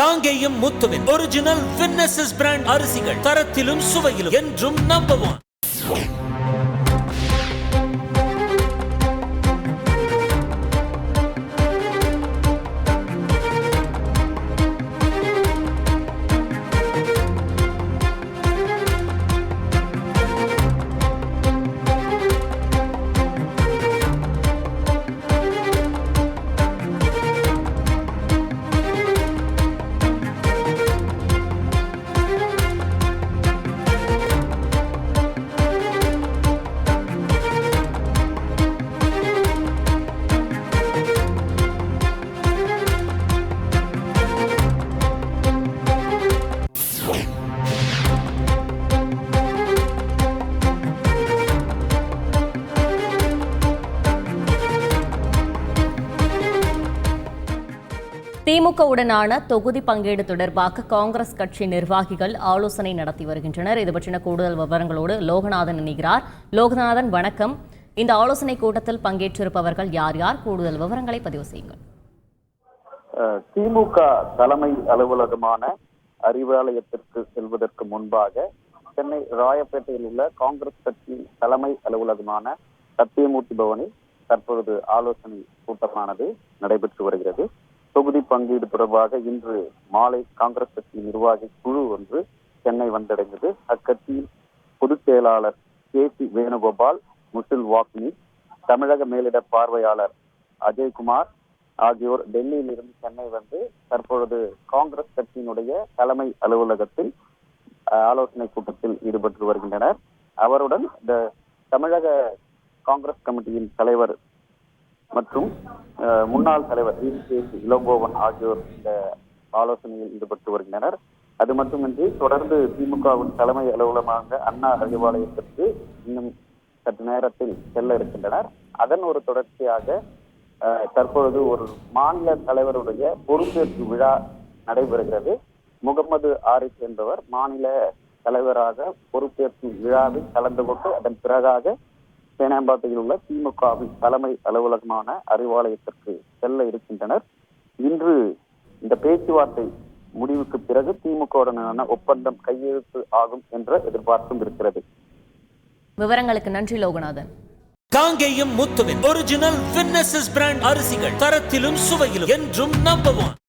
காங்கேயம் முத்துவின் ஒரிஜினல் வின்னசஸ் பிராண்ட் அரிசிகள் தரத்திலும் சுவையிலும் என்றும் நம்பர் 1. திமுகவுடனான தொகுதி பங்கீடு தொடர்பாக காங்கிரஸ் கட்சி நிர்வாகிகள் ஆலோசனை நடத்தி வருகின்றனர். இது பற்றின கூடுதல் விவரங்களோடு லோகநாதன் இணைகிறார். லோகநாதன், வணக்கம். இந்த ஆலோசனை கூட்டத்தில் பங்கேற்றிருப்பவர்கள் யார் யார்? கூடுதல் விவரங்களை பதிவு செய்யுங்கள். திமுக தலைமை அலுவலகமான அறிவாலயத்திற்கு செல்வதற்கு முன்பாக சென்னை ராயப்பேட்டையில் உள்ள காங்கிரஸ் கட்சி தலைமை அலுவலகமான சத்தியமூர்த்தி பவனில் தற்பொழுது ஆலோசனை கூட்டமானது நடைபெற்று வருகிறது. தொகுதி பங்கீடு தொடர்பாக இன்று மாலை காங்கிரஸ் கட்சி நிர்வாகி குழு ஒன்று சென்னை வந்தடைந்தது. அக்கட்சியின் பொதுச் செயலாளர் கே.சி. வேணுகோபால், முசில் வாக்னி, தமிழக மேலிட பார்வையாளர் அஜய்குமார் ஆகியோர் டெல்லியில் இருந்து சென்னை வந்து தற்பொழுது காங்கிரஸ் கட்சியினுடைய தலைமை அலுவலகத்தில் ஆலோசனை கூட்டத்தில் ஈடுபட்டு வருகின்றனர். அவருடன் இந்த தமிழக காங்கிரஸ் கமிட்டியின் தலைவர் மற்றும் முன்னாள் தலைவர் இளங்கோவன் ஆகியோர் இந்த ஆலோசனையில் ஈடுபட்டு வருகின்றனர். அது மட்டுமின்றி தொடர்ந்து திமுகவின் தலைமை அலுவலகமாக அண்ணா அறிவாலயத்திற்கு இன்னும் சற்று நேரத்தில் செல்ல இருக்கின்றனர். அதன் ஒரு தொடர்ச்சியாக தற்பொழுது ஒரு மாநில தலைவருடைய பொறுப்பேற்பு விழா நடைபெறுகிறது. முகமது ஆரிஃப் என்பவர் மாநில தலைவராக பொறுப்பேற்பு விழாவில் கலந்து கொண்டு அதன் பிறகாக சேனாம்பாட்டையில் உள்ள திமுகவின் தலைமை அலுவலகமான அறிவாலயத்திற்கு செல்ல இருக்கின்றனர். இன்று இந்த பேச்சுவார்த்தை முடிவுக்கு பிறகு திமுகவுடனான ஒப்பந்தம் கையெழுத்து ஆகும் என்ற எதிர்பார்ப்பும் இருக்கிறது. விவரங்களுக்கு நன்றி லோகநாதன். காங்கேயம் முத்துவின் ஒரிஜினல் வின்னசஸ் பிராண்ட் அரிசிகள் தரத்திலும் சுவையிலும் என்றும் நம்பர் 1.